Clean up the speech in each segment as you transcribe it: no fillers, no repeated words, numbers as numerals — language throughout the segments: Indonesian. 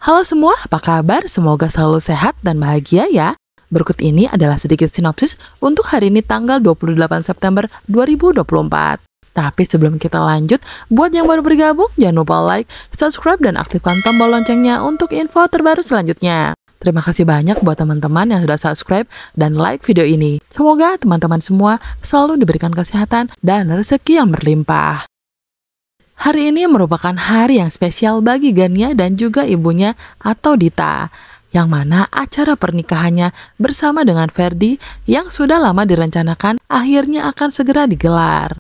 Halo semua, apa kabar? Semoga selalu sehat dan bahagia ya. Berikut ini adalah sedikit sinopsis untuk hari ini tanggal 28 September 2024. Tapi sebelum kita lanjut, buat yang baru bergabung, jangan lupa like, subscribe, dan aktifkan tombol loncengnya untuk info terbaru selanjutnya. Terima kasih banyak buat teman-teman yang sudah subscribe dan like video ini. Semoga teman-teman semua selalu diberikan kesehatan dan rezeki yang berlimpah. Hari ini merupakan hari yang spesial bagi Gania dan juga ibunya atau Dita, yang mana acara pernikahannya bersama dengan Ferdi yang sudah lama direncanakan akhirnya akan segera digelar.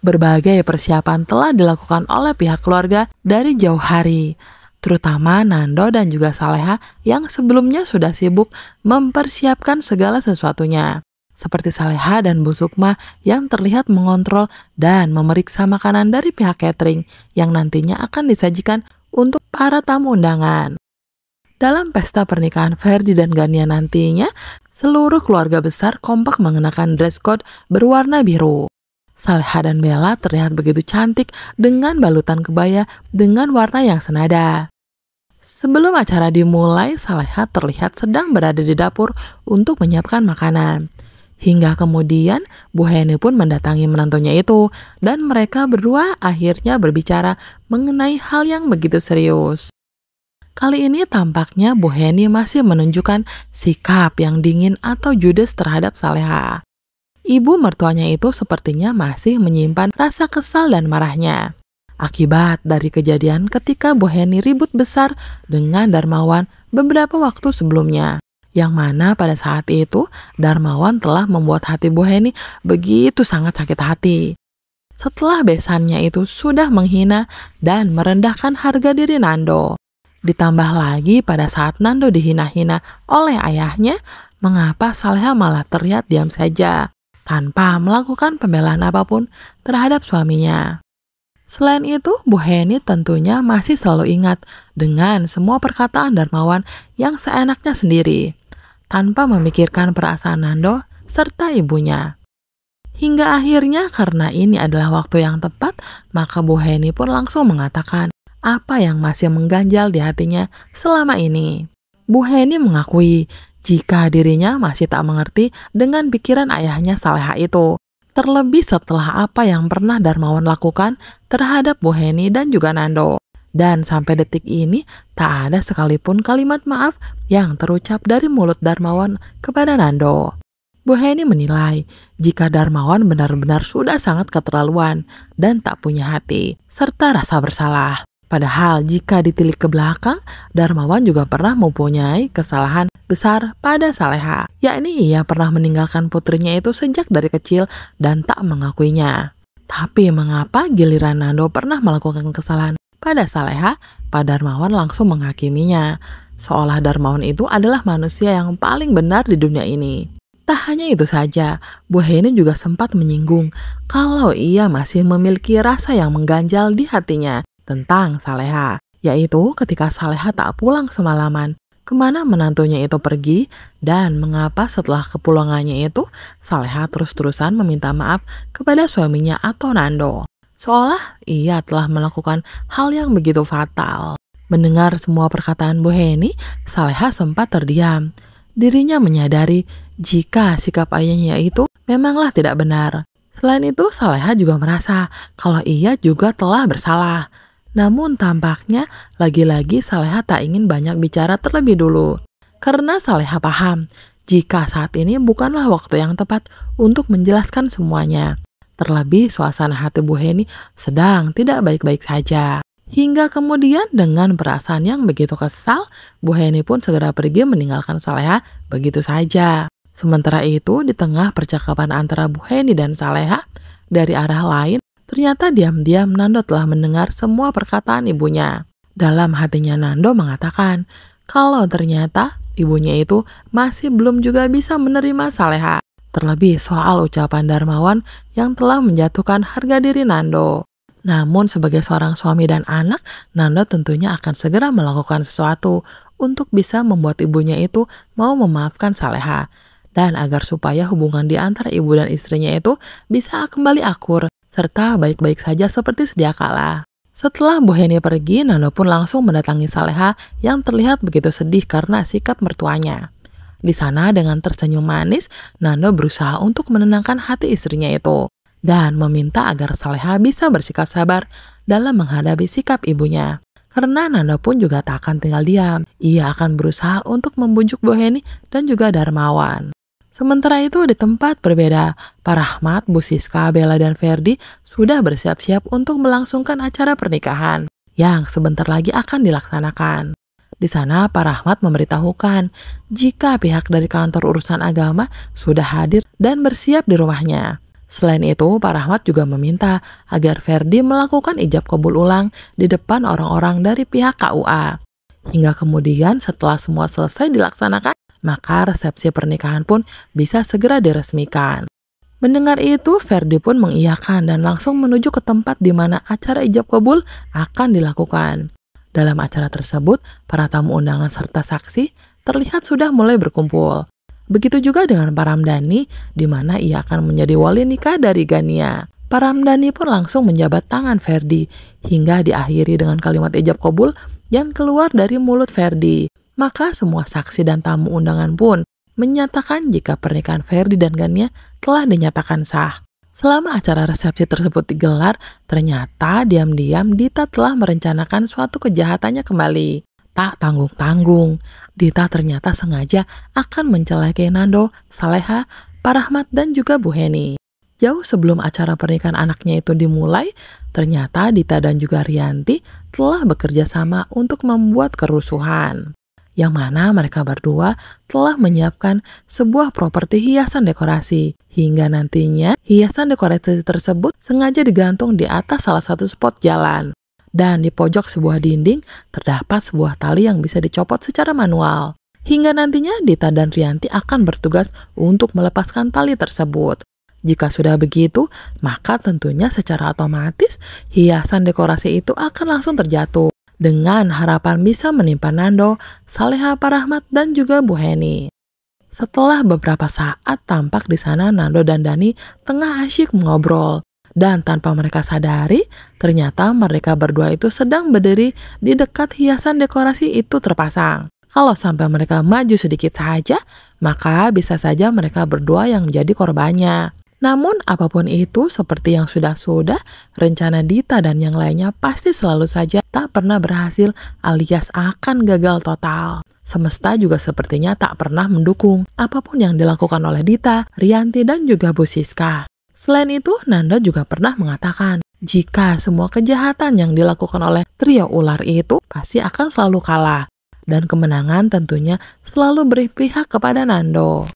Berbagai persiapan telah dilakukan oleh pihak keluarga dari jauh hari, terutama Nando dan juga Saleha yang sebelumnya sudah sibuk mempersiapkan segala sesuatunya. Seperti Saleha dan Bu Sukma yang terlihat mengontrol dan memeriksa makanan dari pihak catering yang nantinya akan disajikan untuk para tamu undangan. Dalam pesta pernikahan Ferdi dan Gania nantinya, seluruh keluarga besar kompak mengenakan dress code berwarna biru. Saleha dan Bella terlihat begitu cantik dengan balutan kebaya dengan warna yang senada. Sebelum acara dimulai, Saleha terlihat sedang berada di dapur untuk menyiapkan makanan. Hingga kemudian Bu Heni pun mendatangi menantunya itu dan mereka berdua akhirnya berbicara mengenai hal yang begitu serius. Kali ini tampaknya Bu Heni masih menunjukkan sikap yang dingin atau judes terhadap Saleha. Ibu mertuanya itu sepertinya masih menyimpan rasa kesal dan marahnya. Akibat dari kejadian ketika Bu Heni ribut besar dengan Darmawan beberapa waktu sebelumnya. Yang mana pada saat itu Darmawan telah membuat hati Bu Heni begitu sangat sakit hati. Setelah besannya itu sudah menghina dan merendahkan harga diri Nando. Ditambah lagi pada saat Nando dihina-hina oleh ayahnya, mengapa Saleha malah terlihat diam saja tanpa melakukan pembelaan apapun terhadap suaminya. Selain itu, Bu Heni tentunya masih selalu ingat dengan semua perkataan Darmawan yang seenaknya sendiri, tanpa memikirkan perasaan Nando serta ibunya. Hingga akhirnya karena ini adalah waktu yang tepat, maka Bu Heni pun langsung mengatakan apa yang masih mengganjal di hatinya selama ini. Bu Heni mengakui jika dirinya masih tak mengerti dengan pikiran ayahnya Saleha itu. Terlebih setelah apa yang pernah Darmawan lakukan terhadap Bu Heni dan juga Nando. Dan sampai detik ini, tak ada sekalipun kalimat maaf yang terucap dari mulut Darmawan kepada Nando. Bu Heni menilai jika Darmawan benar-benar sudah sangat keterlaluan dan tak punya hati, serta rasa bersalah. Padahal jika ditilik ke belakang, Darmawan juga pernah mempunyai kesalahan besar pada Saleha, yakni ia pernah meninggalkan putrinya itu sejak dari kecil dan tak mengakuinya. Tapi mengapa giliran Nando pernah melakukan kesalahan pada Saleha, Pak Darmawan langsung menghakiminya, seolah Darmawan itu adalah manusia yang paling benar di dunia ini. Tak hanya itu saja, Bu Heni juga sempat menyinggung kalau ia masih memiliki rasa yang mengganjal di hatinya tentang Saleha, yaitu ketika Saleha tak pulang semalaman, kemana menantunya itu pergi, dan mengapa setelah kepulangannya itu, Saleha terus-terusan meminta maaf kepada suaminya atau Nando. Seolah ia telah melakukan hal yang begitu fatal. Mendengar semua perkataan Bu Heni, Saleha sempat terdiam. Dirinya menyadari jika sikap ayahnya itu memanglah tidak benar. Selain itu, Saleha juga merasa kalau ia juga telah bersalah. Namun tampaknya lagi-lagi Saleha tak ingin banyak bicara terlebih dulu. Karena Saleha paham jika saat ini bukanlah waktu yang tepat untuk menjelaskan semuanya. Terlebih suasana hati Bu Heni sedang tidak baik-baik saja. Hingga kemudian dengan perasaan yang begitu kesal, Bu Heni pun segera pergi meninggalkan Saleha begitu saja. Sementara itu di tengah percakapan antara Bu Heni dan Saleha, dari arah lain, ternyata diam-diam Nando telah mendengar semua perkataan ibunya. Dalam hatinya Nando mengatakan kalau ternyata ibunya itu masih belum juga bisa menerima Saleha. Terlebih soal ucapan Darmawan yang telah menjatuhkan harga diri Nando. Namun sebagai seorang suami dan anak, Nando tentunya akan segera melakukan sesuatu untuk bisa membuat ibunya itu mau memaafkan Saleha. Dan agar supaya hubungan di antara ibu dan istrinya itu bisa kembali akur, serta baik-baik saja seperti sedia kala. Setelah Bu Heni pergi, Nando pun langsung mendatangi Saleha yang terlihat begitu sedih karena sikap mertuanya. Di sana dengan tersenyum manis, Nando berusaha untuk menenangkan hati istrinya itu dan meminta agar Saleha bisa bersikap sabar dalam menghadapi sikap ibunya. Karena Nando pun juga tak akan tinggal diam, ia akan berusaha untuk membujuk Bu Heni dan juga Darmawan. Sementara itu di tempat berbeda, Pak Rahmat, Bu Siska, Bella, dan Ferdi sudah bersiap-siap untuk melangsungkan acara pernikahan yang sebentar lagi akan dilaksanakan. Di sana Pak Rahmat memberitahukan jika pihak dari kantor urusan agama sudah hadir dan bersiap di rumahnya. Selain itu, Pak Rahmat juga meminta agar Ferdi melakukan ijab kabul ulang di depan orang-orang dari pihak KUA. Hingga kemudian setelah semua selesai dilaksanakan, maka resepsi pernikahan pun bisa segera diresmikan. Mendengar itu, Ferdi pun mengiyakan dan langsung menuju ke tempat di mana acara ijab kabul akan dilakukan. Dalam acara tersebut, para tamu undangan serta saksi terlihat sudah mulai berkumpul. Begitu juga dengan Pak Ramdhani, di mana ia akan menjadi wali nikah dari Gania. Pak Ramdhani pun langsung menjabat tangan Ferdi, hingga diakhiri dengan kalimat ijab kabul yang keluar dari mulut Ferdi. Maka semua saksi dan tamu undangan pun menyatakan jika pernikahan Ferdi dan Gania telah dinyatakan sah. Selama acara resepsi tersebut digelar, ternyata diam-diam Dita telah merencanakan suatu kejahatannya kembali. Tak tanggung-tanggung, Dita ternyata sengaja akan mencelakai Nando, Saleha, Pak Rahmat, dan juga Bu Heni. Jauh sebelum acara pernikahan anaknya itu dimulai, ternyata Dita dan juga Rianti telah bekerja sama untuk membuat kerusuhan. Yang mana mereka berdua telah menyiapkan sebuah properti hiasan dekorasi, hingga nantinya hiasan dekorasi tersebut sengaja digantung di atas salah satu spot jalan. Dan di pojok sebuah dinding terdapat sebuah tali yang bisa dicopot secara manual. Hingga nantinya Dita dan Rianti akan bertugas untuk melepaskan tali tersebut. Jika sudah begitu, maka tentunya secara otomatis hiasan dekorasi itu akan langsung terjatuh, dengan harapan bisa menimpa Nando, Saleha, Pak Rahmat, dan juga Bu Heni. Setelah beberapa saat tampak di sana Nando dan Dani tengah asyik mengobrol. Dan tanpa mereka sadari, ternyata mereka berdua itu sedang berdiri di dekat hiasan dekorasi itu terpasang. Kalau sampai mereka maju sedikit saja, maka bisa saja mereka berdua yang menjadi korbannya. Namun apapun itu, seperti yang sudah-sudah, rencana Dita dan yang lainnya pasti selalu saja tak pernah berhasil alias akan gagal total. Semesta juga sepertinya tak pernah mendukung apapun yang dilakukan oleh Dita, Rianti, dan juga Bu Siska. Selain itu, Nanda juga pernah mengatakan jika semua kejahatan yang dilakukan oleh trio ular itu pasti akan selalu kalah. Dan kemenangan tentunya selalu berpihak kepada Nando.